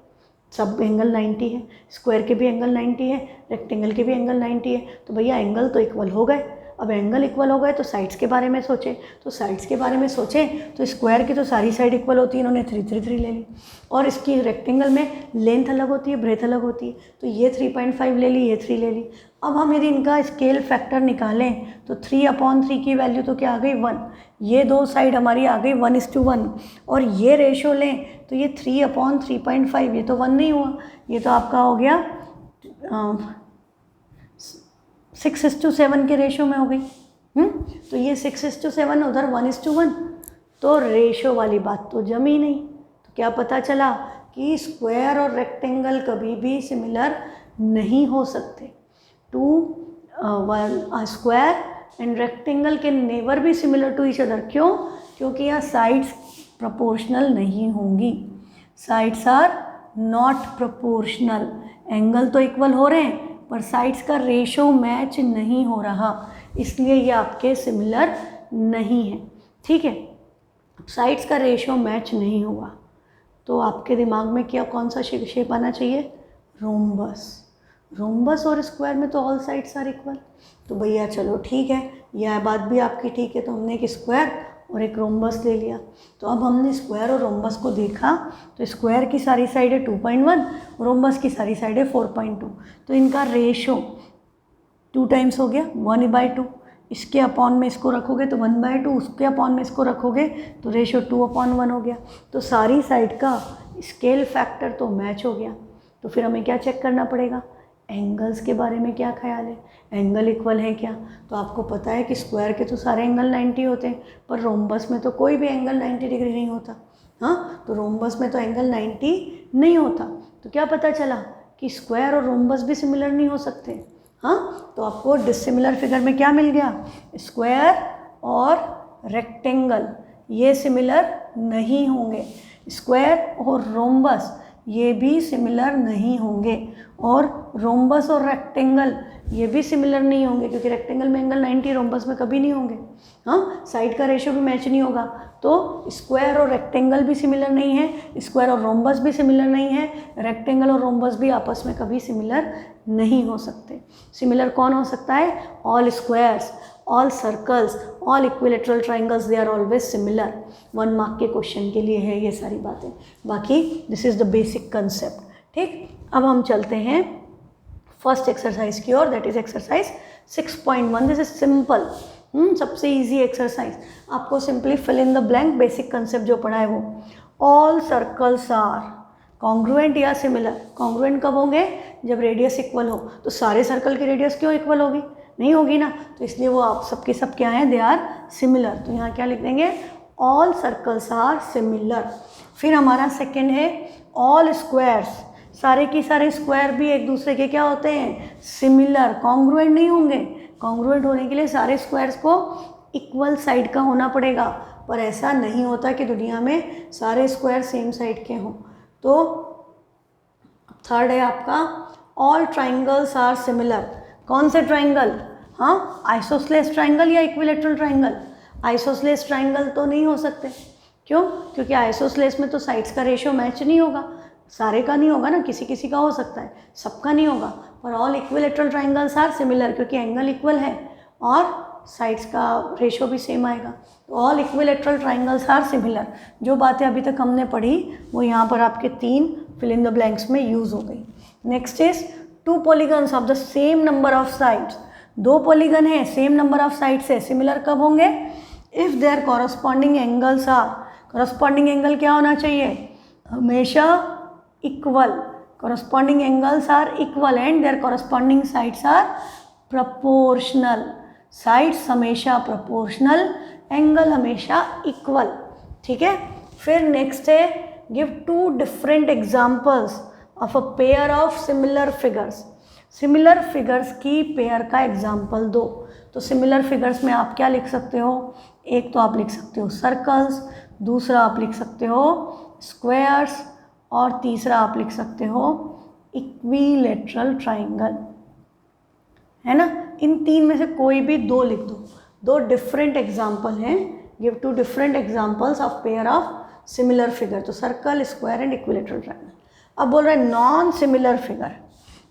सब एंगल 90 है, स्क्वायर के भी एंगल 90 है, रेक्टेंगल के भी एंगल 90 है, तो भैया एंगल तो इक्वल हो गए। अब एंगल इक्वल हो गए तो साइड्स के बारे में सोचें, तो साइड्स के बारे में सोचें तो स्क्वायर की तो सारी साइड इक्वल होती है, इन्होंने 3 3 3 ले ली, और इसकी रेक्टेंगल में लेंथ अलग होती है, ब्रेथ अलग होती है, तो ये 3.5 ले ली, ये 3 ले ली। अब हम यदि इनका स्केल फैक्टर निकालें तो 3/3 की वैल्यू तो क्या आ गई 1, ये दो साइड हमारी आ गई 1:1, और ये रेशो लें तो ये 3/3.5, ये तो 1 नहीं हुआ, ये तो आपका हो गया 6:7 के रेशो में हो गई। तो ये 6:7, उधर 1:1, तो रेशो वाली बात तो जमी नहीं। तो क्या पता चला कि स्क्वायर और रेक्टेंगल कभी भी सिमिलर नहीं हो सकते। Square and rectangle can never be similar to each other. क्यों? क्योंकि यहाँ साइड्स प्रोपोर्शनल नहीं होंगी, sides are not proportional. Angle तो इक्वल हो रहे हैं पर साइड्स का रेशो मैच नहीं हो रहा, इसलिए ये आपके सिमिलर नहीं है। ठीक है, साइड्स का रेशो मैच नहीं हुआ तो आपके दिमाग में क्या कौन सा शेप आना चाहिए? रोम्बस। रोम्बस और स्क्वायर में तो ऑल साइड्स आर इक्वल। तो भैया चलो ठीक है, यह बात भी आपकी ठीक है, तो हमने एक स्क्वायर और एक रोम्बस ले लिया। तो अब हमने स्क्वायर और रोम्बस को देखा तो स्क्वायर की सारी साइड है 2.1, रोम्बस की सारी साइड है 4.2, तो इनका रेशो 2 टाइम्स हो गया 1/2। इसके अपॉन में इसको रखोगे तो 1/2, उसके अपॉन में इसको रखोगे तो रेशो 2/1 हो गया। तो सारी साइड का स्केल फैक्टर तो मैच हो गया। तो फिर हमें क्या चेक करना पड़ेगा? एंगल्स के बारे में क्या ख्याल है? एंगल इक्वल है क्या? तो आपको पता है कि स्क्वायर के तो सारे एंगल 90 होते हैं, पर रोम्बस में तो कोई भी एंगल 90 डिग्री नहीं होता। हाँ, तो रोम्बस में तो एंगल 90 नहीं होता। तो क्या पता चला कि स्क्वायर और रोम्बस भी सिमिलर नहीं हो सकते। हाँ, तो आपको डिसिमिलर फिगर में क्या मिल गया? स्क्वायर और रेक्टेंगल ये सिमिलर नहीं होंगे, स्क्वायर और रोम्बस ये भी सिमिलर नहीं होंगे, और रोम्बस और रेक्टेंगल ये भी सिमिलर नहीं होंगे, क्योंकि रेक्टेंगल में एंगल 90, रोम्बस में कभी नहीं होंगे। हाँ, साइड का रेशो भी मैच नहीं होगा। तो स्क्वायर और रेक्टेंगल भी सिमिलर नहीं है, स्क्वायर और रोम्बस भी सिमिलर नहीं है, रेक्टेंगल और रोम्बस भी आपस में कभी सिमिलर नहीं हो सकते। सिमिलर कौन हो सकता है? All squares, all circles, all equilateral triangles, they are always similar. 1 mark के क्वेश्चन के लिए है ये सारी बातें, बाकी this is the basic concept. ठीक, अब हम चलते हैं फर्स्ट एक्सरसाइज की ओर, that is exercise 6.1। This is simple, सबसे इजी एक्सरसाइज। आपको simply fill in the blank, basic concept जो पढ़ा है वो। ऑल सर्कल्स आर कॉन्ग्रुएंट या सिमिलर। कॉन्ग्रुएंट कब होंगे? जब रेडियस इक्वल हो। तो सारे सर्कल की रेडियस क्यों इक्वल होगी? नहीं होगी ना, तो इसलिए वो आप सबके सब क्या हैं? They are similar. तो यहाँ क्या लिख देंगे? All circles are similar. फिर हमारा सेकेंड है ऑल स्क्वायर्स, सारे की सारे स्क्वायर भी एक दूसरे के क्या होते हैं? सिमिलर। कॉन्ग्रुएंट नहीं होंगे। कॉन्ग्रुएंट होने के लिए सारे स्क्वायर्स को इक्वल साइड का होना पड़ेगा, पर ऐसा नहीं होता कि दुनिया में सारे स्क्वायर सेम साइड के हों। तो थर्ड है आपका ऑल ट्राइंगल्स आर सिमिलर। कौन से ट्राइंगल? हाँ, आइसोस्लेस ट्राइंगल या इक्विलेटरल ट्राइंगल? आइसोस्लेस ट्राइंगल तो नहीं हो सकते। क्यों? क्योंकि आइसोस्लेस में तो साइड्स का रेशो मैच नहीं होगा, सारे का नहीं होगा ना, किसी किसी का हो सकता है, सबका नहीं होगा। पर all equilateral triangles are similar, क्योंकि एंगल इक्वल है और साइड्स का रेशो भी सेम आएगा। तो all equilateral triangles are similar. जो बातें अभी तक हमने पढ़ी वो यहाँ पर आपके 3 फिल इन द ब्लैंक्स में यूज़ हो गई। Next is 2 polygons of the same number of sides. 2 polygon है, सेम नंबर ऑफ साइड्स है, सिमिलर कब होंगे? If their corresponding angles are. Corresponding angle क्या होना चाहिए? हमेशा equal. Corresponding angles are equal and their corresponding sides are proportional. Sides हमेशा proportional, angle हमेशा इक्वल। ठीक है, फिर नेक्स्ट है give 2 different examples of a pair of similar figures. Similar figures की पेयर का एग्जाम्पल दो। तो सिमिलर फिगर्स में आप क्या लिख सकते हो? एक तो आप लिख सकते हो सर्कल्स, दूसरा आप लिख सकते हो स्क्वायर्स, और तीसरा आप लिख सकते हो इक्विलेटरल ट्राइंगल, है ना। इन 3 में से कोई भी 2 लिख दो। 2 डिफरेंट एग्जाम्पल हैं, give 2 different examples of pair of similar figure. तो circle, square and equilateral triangle. अब बोल रहा है नॉन सिमिलर फिगर,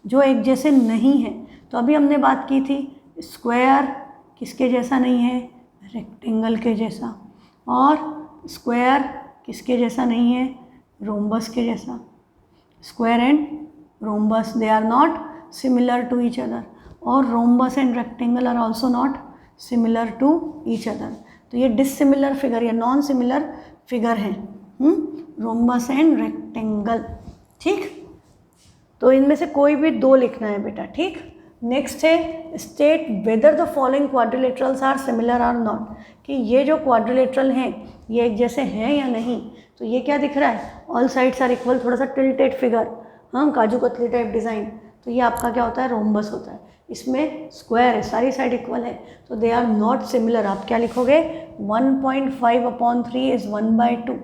जो एक जैसे नहीं है। तो अभी हमने बात की थी स्क्वायर किसके जैसा नहीं है, रेक्टेंगल के जैसा, और स्क्वायर किसके जैसा नहीं है, रोम्बस के जैसा। Square and rhombus they are not similar to each other, और rhombus and rectangle are also not similar to each other. तो ये डिससिमिलर फिगर या नॉन सिमिलर फिगर है रोम्बस एंड रेक्टेंगल। ठीक, तो इनमें से कोई भी दो लिखना है बेटा। ठीक, नेक्स्ट है state whether the following quadrilaterals are similar or not, कि ये जो क्वाड्रिलेटरल हैं ये एक जैसे हैं या नहीं। तो ये क्या दिख रहा है, ऑल साइड्स आर इक्वल, थोड़ा सा टिल्टेड फिगर, हाँ काजू कतली टाइप डिज़ाइन। तो ये आपका क्या होता है, रोम्बस होता है। इसमें स्क्वायर है, सारी साइड इक्वल है, तो दे आर नॉट सिमिलर। आप क्या लिखोगे, 1.5/3 is 1/2।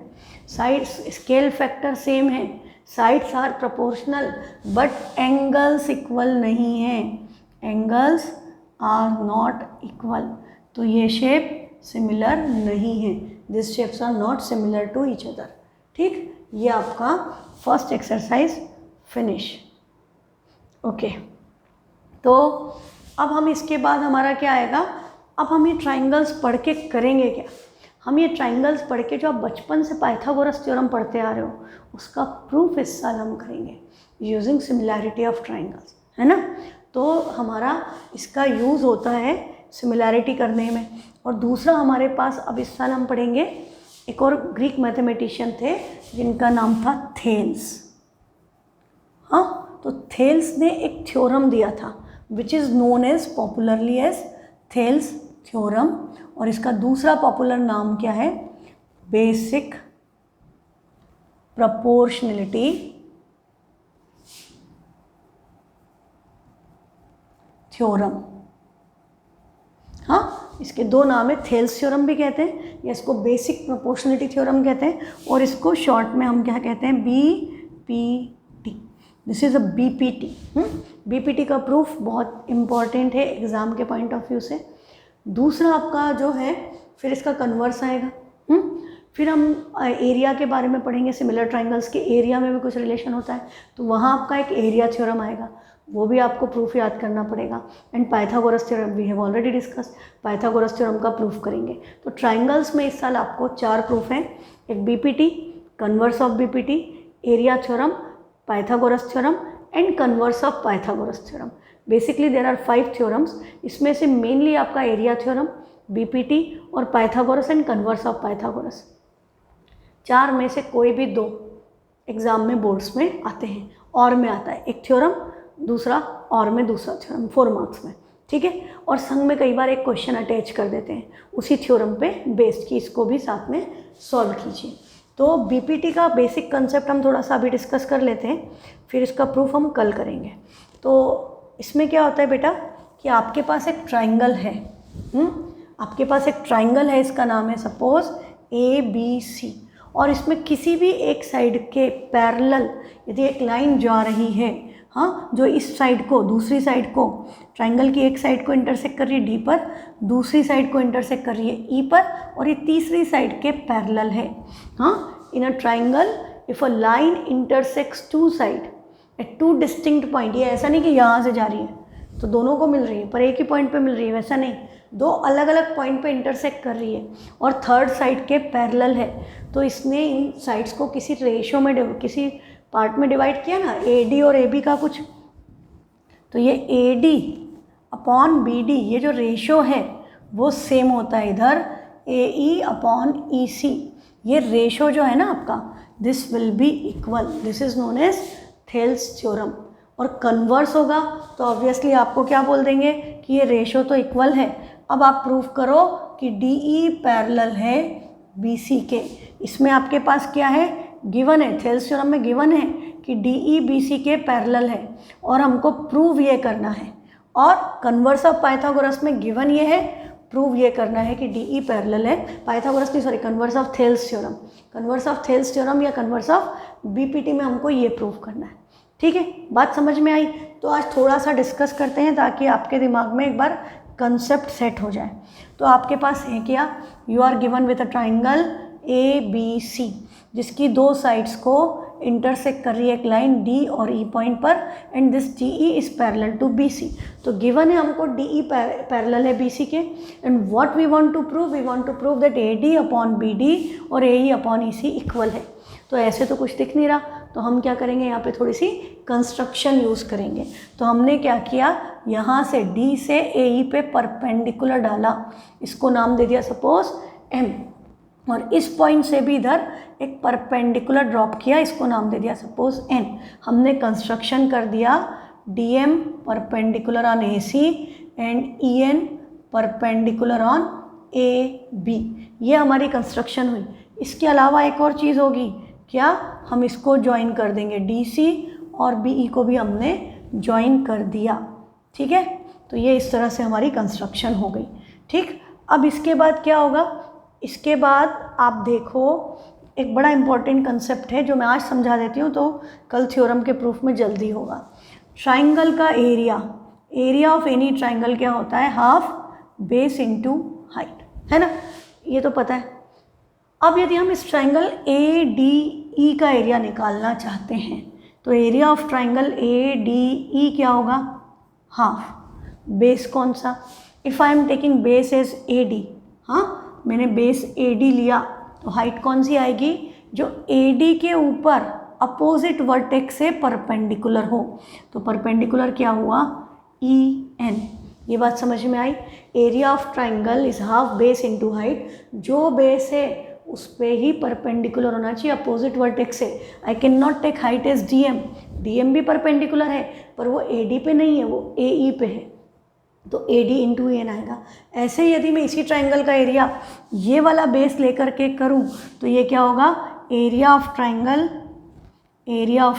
Side scale factor same है, sides are proportional, but angles equal नहीं है, एंगल्स आर नॉट इक्वल। तो ये शेप सिमिलर नहीं है, this shapes are not similar to each other. ठीक, ये आपका फर्स्ट एक्सरसाइज फिनिश। ओके, तो अब हम इसके बाद हमारा क्या आएगा, अब हम ये ट्राइंगल्स पढ़ के करेंगे क्या। हम ये ट्राइंगल्स पढ़ के जो आप बचपन से पाइथागोरस थ्योरम पढ़ते आ रहे हो उसका प्रूफ इस साल हम करेंगे यूजिंग सिमिलैरिटी ऑफ ट्राइंगल्स, है ना। तो हमारा इसका यूज़ होता है सिमिलैरिटी करने में। और दूसरा हमारे पास अब इस साल हम पढ़ेंगे, एक और ग्रीक मैथमेटिशियन थे जिनका नाम था थेल्स। हाँ, तो थेल्स ने एक थ्योरम दिया था which is known as popularly as Thales theorem, और इसका दूसरा पॉपुलर नाम क्या है, बेसिक प्रोपोर्शनलिटी थ्योरम। हाँ, इसके दो नाम है, थेल्स थ्योरम भी कहते हैं या इसको बेसिक प्रोपोर्शनलिटी थ्योरम कहते हैं, और इसको शॉर्ट में हम क्या कहते हैं, BPT। This is a BPT। BPT का प्रूफ बहुत इम्पॉर्टेंट है एग्ज़ाम के पॉइंट ऑफ व्यू से। दूसरा आपका जो है, फिर इसका कन्वर्स आएगा। फिर हम एरिया के बारे में पढ़ेंगे, सिमिलर ट्राइंगल्स के एरिया में भी कुछ रिलेशन होता है, तो वहाँ आपका एक एरिया थ्योरम आएगा, वो भी आपको प्रूफ याद करना पड़ेगा। And Pythagoras theorem we have already discuss, Pythagoras theorem का प्रूफ करेंगे। तो ट्राइंगल्स में इस साल आपको 4 प्रूफ हैं, एक BPT, converse of BPT, area theorem, Pythagoras theorem and converse of Pythagoras theorem. Basically there are 5 theorems, इसमें से मेनली आपका एरिया थ्योरम, BPT और Pythagoras and converse of Pythagoras, 4 में से कोई भी 2 एग्ज़ाम में बोर्ड्स में आते हैं, और में आता है एक थ्योरम, दूसरा और में दूसरा थ्योरम 4 मार्क्स में। ठीक है, और संग में कई बार एक क्वेश्चन अटैच कर देते हैं उसी थ्योरम पे बेस्ड, कि इसको भी साथ में सॉल्व कीजिए। तो BPT का बेसिक कंसेप्ट हम थोड़ा सा अभी डिस्कस कर लेते हैं, फिर इसका प्रूफ हम कल करेंगे। तो इसमें क्या होता है बेटा, कि आपके पास एक ट्राइंगल है, आपके पास एक ट्राइंगल है, इसका नाम है सपोज ABC, और इसमें किसी भी एक साइड के पैरेलल यदि एक लाइन जा रही है, हाँ, जो इस साइड को दूसरी साइड को, ट्राइंगल की एक साइड को इंटरसेक्ट कर रही है D पर, दूसरी साइड को इंटरसेक्ट कर रही है E पर, और ये तीसरी साइड के पैरेलल है। हाँ, in a triangle if a line intersects 2 side at 2 distinct point, ये ऐसा नहीं कि यहाँ से जा रही है तो दोनों को मिल रही है पर एक ही पॉइंट पे मिल रही है, वैसा नहीं, 2 अलग अलग पॉइंट पे इंटरसेक्ट कर रही है और थर्ड साइड के पैरेलल है, तो इसने इन साइड्स को किसी रेशो में, किसी पार्ट में डिवाइड किया ना, AD और AB का कुछ, तो ये AD अपॉन BD, ये जो रेशो है वो सेम होता है इधर AE अपॉन EC, ये रेशो जो है ना आपका, this will be equal, this is known as Thales theorem. और कन्वर्स होगा तो ऑब्वियसली आपको क्या बोल देंगे कि ये रेशो तो इक्वल है। अब आप प्रूफ करो कि DE पैरेलल है BC के, इसमें आपके पास क्या है, गिवन है, थेल्स थ्योरम में गिवन है कि DE BC के पैरेलल है और हमको प्रूव ये करना है, और कन्वर्स ऑफ पाइथागोरस में गिवन ये है, प्रूव ये करना है कि DE पैरेलल है, पाइथागोरस नहीं, sorry, converse of Thales theorem, converse of Thales theorem या कन्वर्स ऑफ BPT में हमको ये प्रूव करना है। ठीक है, बात समझ में आई? तो आज थोड़ा सा डिस्कस करते हैं ताकि आपके दिमाग में एक बार कंसेप्ट सेट हो जाए। तो आपके पास है क्या, you are given with a triangle ABC जिसकी 2 साइड्स को इंटरसेक्ट कर रही है एक लाइन D और E पॉइंट पर, and this DE is parallel to BC। तो गिवन है हमको DE पैरेलल है BC के, and what we want to prove, we want to prove that AD upon BD और AE अपॉन EC इक्वल है। तो ऐसे तो कुछ दिख नहीं रहा, तो हम क्या करेंगे, यहाँ पे थोड़ी सी कंस्ट्रक्शन यूज़ करेंगे। तो हमने क्या किया, यहाँ से D से AE पे परपेंडिकुलर डाला, इसको नाम दे दिया सपोज M, और इस पॉइंट से भी इधर एक परपेंडिकुलर ड्रॉप किया, इसको नाम दे दिया सपोज N। हमने कंस्ट्रक्शन कर दिया DM perpendicular on AC and EN perpendicular on AB। ये हमारी कंस्ट्रक्शन हुई। इसके अलावा एक और चीज़ होगी, क्या, हम इसको ज्वाइन कर देंगे, DC और BE को भी हमने ज्वाइन कर दिया, ठीक है। तो ये इस तरह से हमारी कंस्ट्रक्शन हो गई, ठीक। अब इसके बाद क्या होगा, इसके बाद आप देखो एक बड़ा इंपॉर्टेंट कंसेप्ट है जो मैं आज समझा देती हूँ, तो कल थ्योरम के प्रूफ में जल्दी होगा। ट्राइंगल का एरिया ऑफ एनी ट्राइंगल क्या होता है, हाफ बेस इनटू हाइट, है ना, ये तो पता है। अब यदि हम इस ट्राइंगल ADE का एरिया निकालना चाहते हैं, तो एरिया ऑफ ट्राइंगल ADE क्या होगा, हाफ बेस कौन सा, if I am taking base as AD, हाँ मैंने बेस AD लिया, तो हाइट कौन सी आएगी, जो AD के ऊपर अपोजिट वर्टेक्स से परपेंडिकुलर हो। तो परपेंडिकुलर क्या हुआ, EN। ये बात समझ में आई। Area of triangle is half base into height, जो बेस है उस पे ही परपेंडिकुलर होना चाहिए अपोजिट वर्टेक्स से। I can not take height as DM भी परपेंडिकुलर है, पर वो AD पे नहीं है, वो AE पे है, तो AD इंटू EN आएगा। ऐसे यदि मैं इसी ट्राइंगल का एरिया ये वाला बेस लेकर के करूं, तो ये क्या होगा, एरिया ऑफ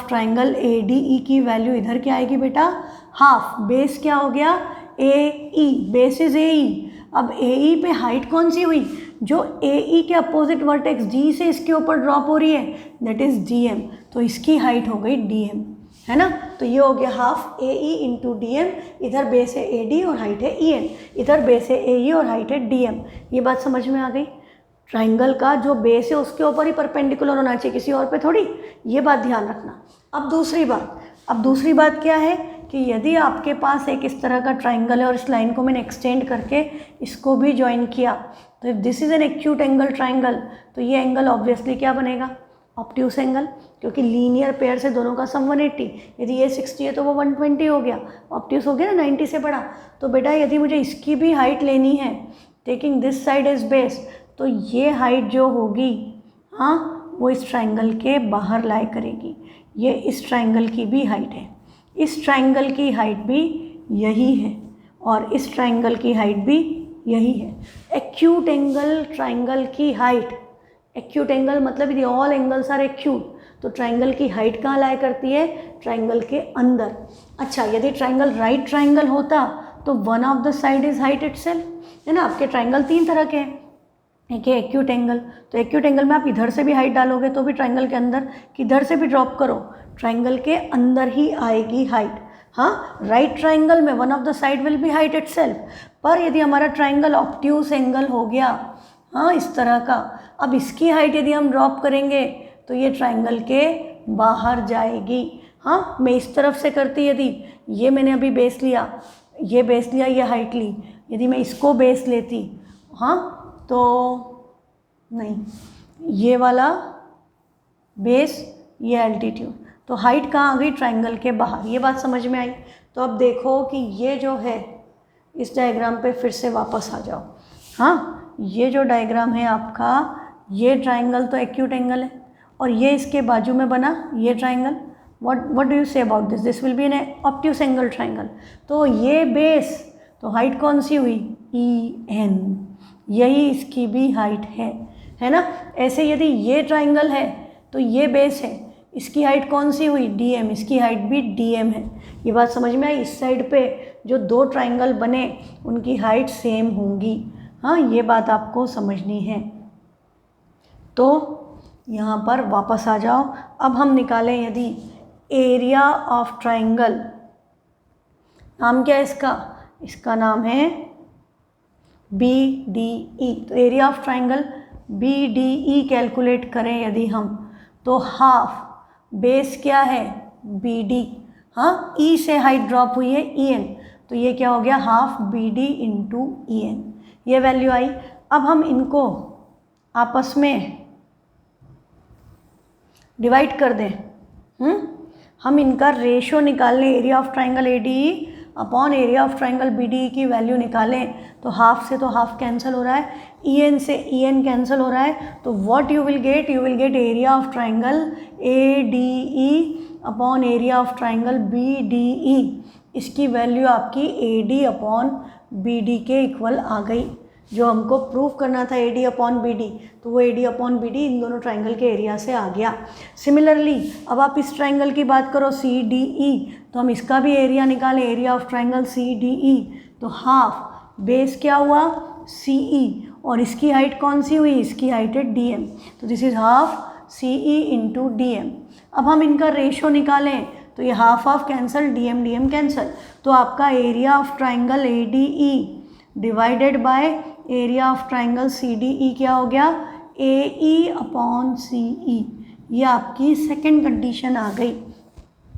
ट्राइंगल ADE की वैल्यू इधर क्या आएगी बेटा, हाफ, बेस क्या हो गया, AE, बेस इज AE। अब AE पे हाइट कौन सी हुई, जो AE के अपोजिट वर्टेक्स D से इसके ऊपर ड्रॉप हो रही है, दैट इज DM, तो इसकी हाइट हो गई DM, है ना। तो ये हो गया हाफ AE इंटू DM, इधर बेस है AD और हाइट है EN, इधर बेस है AE और हाइट है DM। ये बात समझ में आ गई। ट्राइंगल का जो बेस है उसके ऊपर ही परपेंडिकुलर होना चाहिए, किसी और पे थोड़ी, ये बात ध्यान रखना। अब दूसरी बात क्या है कि यदि आपके पास एक इस तरह का ट्राइंगल है और इस लाइन को मैंने एक्सटेंड करके इसको भी ज्वाइन किया, तो if this is an acute angle triangle, तो ये एंगल ऑब्वियसली क्या बनेगा, ऑब्ट्यूस एंगल, क्योंकि लीनियर पेयर से दोनों का सम 180, यदि ये 60 है तो वो 120 हो गया, ऑब्ट्यूस हो गया ना 90 से बड़ा। तो बेटा यदि मुझे इसकी भी हाइट लेनी है, taking this side as base, तो ये हाइट जो होगी, हाँ, वो इस ट्राइंगल के बाहर लाई करेगी। ये इस ट्राइंगल की भी हाइट है, इस ट्राइंगल की हाइट भी यही है, और इस ट्राइंगल की हाइट भी यही है। एक्यूट एंगल ट्राइंगल की हाइट, एक्यूट एंगल मतलब यदि ऑल एंगल्स आर एक्यूट, तो ट्राइंगल की हाइट कहाँ लाया करती है, ट्राइंगल के अंदर। अच्छा, यदि ट्राइंगल राइट ट्राइंगल होता तो one of the side is height itself, है ना। आपके ट्राइंगल 3 तरह के हैं, एक है एक्यूट एंगल, तो एक्यूट एंगल में आप इधर से भी हाइट डालोगे तो भी ट्राइंगल के अंदर, किधर से भी ड्रॉप करो ट्राइंगल के अंदर ही आएगी हाइट। हाँ, राइट ट्राइंगल में one of the side will be height itself, पर यदि हमारा ट्राइंगल ऑब्ट्यूस एंगल हो गया, हाँ इस तरह का, अब इसकी हाइट यदि हम ड्रॉप करेंगे तो ये ट्राइंगल के बाहर जाएगी। हाँ, मैं इस तरफ से करती, यदि ये मैंने अभी बेस लिया, ये हाइट ली, यदि मैं इसको बेस लेती, हाँ तो नहीं, ये वाला बेस, ये एल्टीट्यूड, तो हाइट कहाँ आ गई, ट्राइंगल के बाहर। ये बात समझ में आई। तो अब देखो कि ये जो है, इस डायग्राम पे फिर से वापस आ जाओ। हाँ, ये जो डायग्राम है आपका, ये ट्राइंगल तो एक्यूट एंगल है, और ये इसके बाजू में बना ये triangle, what do you say about this, this will be an obtuse angle triangle. तो ये बेस, तो हाइट कौन सी हुई, EN, यही इसकी भी हाइट है ना। ऐसे यदि ये ट्राइंगल है तो ये बेस है, इसकी हाइट कौन सी हुई, DM, इसकी हाइट भी DM है। ये बात समझ में आई। इस साइड पे जो 2 ट्राइंगल बने उनकी हाइट सेम होंगी। हाँ, ये बात आपको समझनी है। तो यहाँ पर वापस आ जाओ। अब हम निकालें यदि एरिया ऑफ ट्राइंगल, नाम क्या है इसका नाम है BDE। तो area of triangle BDE calculate करें यदि हम, तो हाफ बेस क्या है BD, हाँ E से हाइट ड्रॉप हुई है EN, तो ये क्या हो गया हाफ BD इंटू EN, ये वैल्यू आई। अब हम इनको आपस में डिवाइड कर दें, हम इनका रेशो निकाल लें, area of triangle ADE upon area of triangle BDE की वैल्यू निकालें, तो हाफ से तो हाफ कैंसिल हो रहा है, EN से EN कैंसिल हो रहा है, तो what you will get area of triangle ADE upon area of triangle BDE, इसकी वैल्यू आपकी AD अपॉन BD के इक्वल आ गई। जो हमको प्रूव करना था AD अपॉन BD, तो वो AD अपॉन BD इन दोनों ट्राइंगल के एरिया से आ गया। सिमिलरली अब आप इस ट्राइंगल की बात करो CDE, तो हम इसका भी एरिया निकालें, एरिया ऑफ ट्राइंगल CDE, तो हाफ बेस क्या हुआ CE, और इसकी हाइट कौन सी हुई, इसकी हाइट है DM, तो this is half CE into DM। अब हम इनका रेशो निकालें, तो ये half half cancel, DM DM cancel, तो आपका area of triangle ADE divided by area of triangle CDE क्या हो गया AE अपॉन CE, ये आपकी सेकेंड कंडीशन आ गई।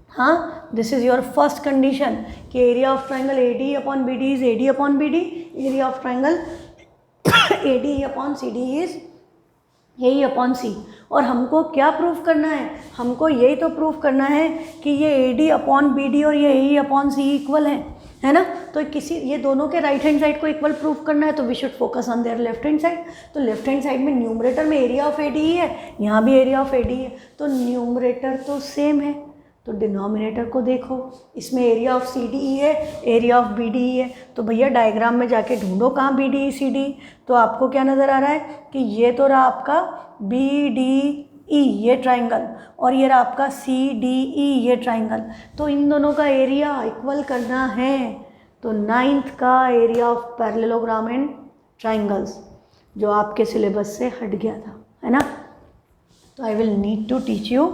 हाँ, this is your first condition कि area of triangle ADE upon BD is AD upon BD, area of triangle ADE upon CD is AE upon C। और हमको क्या प्रूफ करना है, हमको यही तो प्रूफ करना है कि ये AD अपॉन BD और ये AE अपॉन C इक्वल है ना। तो किसी ये दोनों के राइट हैंड साइड को इक्वल प्रूफ करना है, तो we should focus on their left hand side. तो लेफ्ट हैंड साइड में न्यूमरेटर में एरिया ऑफ ADE है, यहाँ भी एरिया ऑफ ADE है, तो न्यूमरेटर तो सेम है, तो डिनोमिनेटर को देखो, इसमें एरिया ऑफ CDE है, एरिया ऑफ BDE है, तो भैया डायग्राम में जाके ढूंढो कहाँ BDE CDE, तो आपको क्या नज़र आ रहा है कि ये तो रहा आपका BDE ये ट्राइंगल, और ये रहा आपका CDE ये ट्राइंगल, तो इन दोनों का एरिया इक्वल करना है, तो 9th का area of parallelogram and triangles जो आपके सिलेबस से हट गया था, है ना। तो I will need to teach you,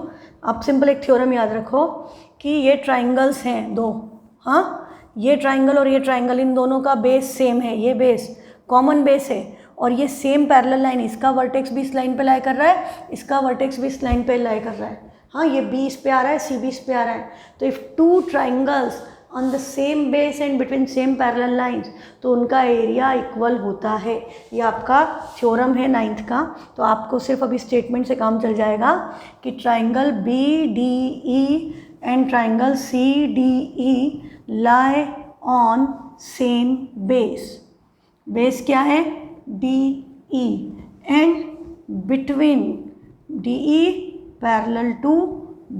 आप सिंपल एक थ्योरम याद रखो कि ये ट्राइंगल्स हैं दो, हाँ ये ट्राइंगल और ये ट्राइंगल, इन दोनों का बेस सेम है, ये बेस कॉमन बेस है, और ये सेम पैरेलल लाइन, इसका वर्टेक्स भी इस लाइन पे लाई कर रहा है, इसका वर्टेक्स भी इस लाइन पे लाई कर रहा है, हाँ ये B इस पे आ रहा है, C भी इस पे आ रहा है, तो if two triangles on the same base and between same parallel lines, तो उनका एरिया इक्वल होता है। ये आपका थ्योरम है 9th का। तो आपको सिर्फ अभी स्टेटमेंट से काम चल जाएगा कि triangle BDE and triangle CDE lie on same base, base क्या है DE, and between DE parallel to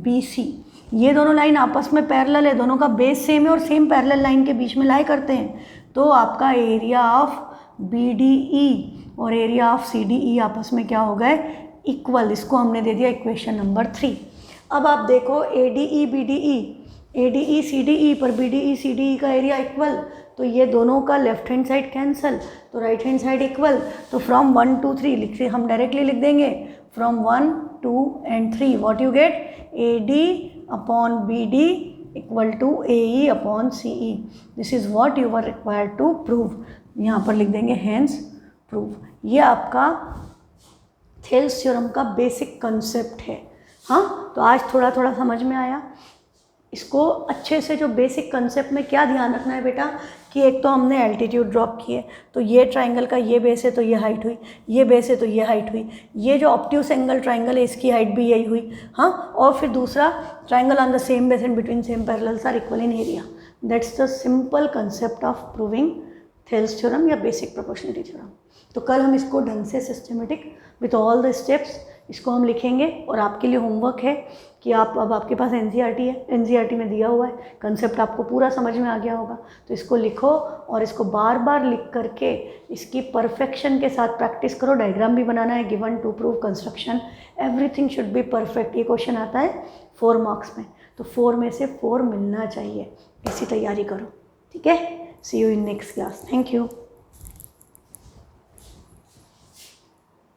BC, ये दोनों लाइन आपस में पैरेलल है, दोनों का बेस सेम है और सेम पैरेलल लाइन के बीच में लाई करते हैं, तो आपका एरिया ऑफ BDE और एरिया ऑफ CDE आपस में क्या हो गए इक्वल, इसको हमने दे दिया इक्वेशन नंबर 3। अब आप देखो ADE BDE, ADE CDE पर BDE CDE का एरिया इक्वल, तो ये दोनों का लेफ्ट हैंड साइड कैंसल, तो राइट हैंड साइड इक्वल, तो फ्रॉम 1 2 3 लिखते हम डायरेक्टली लिख देंगे from 1 2 and 3 what you get AD upon BD equal to AE upon CE, this is what you were required to prove, यहाँ पर लिख देंगे हैंस प्रूव। ये आपका थेल्स थ्योरम का बेसिक कंसेप्ट है। हाँ, तो आज थोड़ा थोड़ा समझ में आया। इसको अच्छे से जो बेसिक कंसेप्ट में क्या ध्यान रखना है बेटा कि एक तो हमने एल्टीट्यूड ड्रॉप किए, तो ये ट्राइंगल का ये बेस है तो ये हाइट हुई, ये बेस है तो ये हाइट हुई, ये जो ऑब्ट्यूस एंगल ट्राइंगल है इसकी हाइट भी यही हुई। हाँ, और फिर दूसरा triangle on the same base and between same parallels are equal in area. That's the simple concept of proving Thales theorem या बेसिक प्रोपोर्शनलिटी थ्योरम। तो कल हम इसको ढंग से systematic with all the steps इसको हम लिखेंगे, और आपके लिए होमवर्क है कि आप अब आपके पास NCERT है, NCERT में दिया हुआ है कंसेप्ट, आपको पूरा समझ में आ गया होगा, तो इसको लिखो और इसको बार बार लिख करके इसकी परफेक्शन के साथ प्रैक्टिस करो। डायग्राम भी बनाना है, given to prove construction, everything should be perfect. ये क्वेश्चन आता है 4 मार्क्स में, तो 4 में से 4 मिलना चाहिए, ऐसी तैयारी करो, ठीक है। See you in next class, thank you.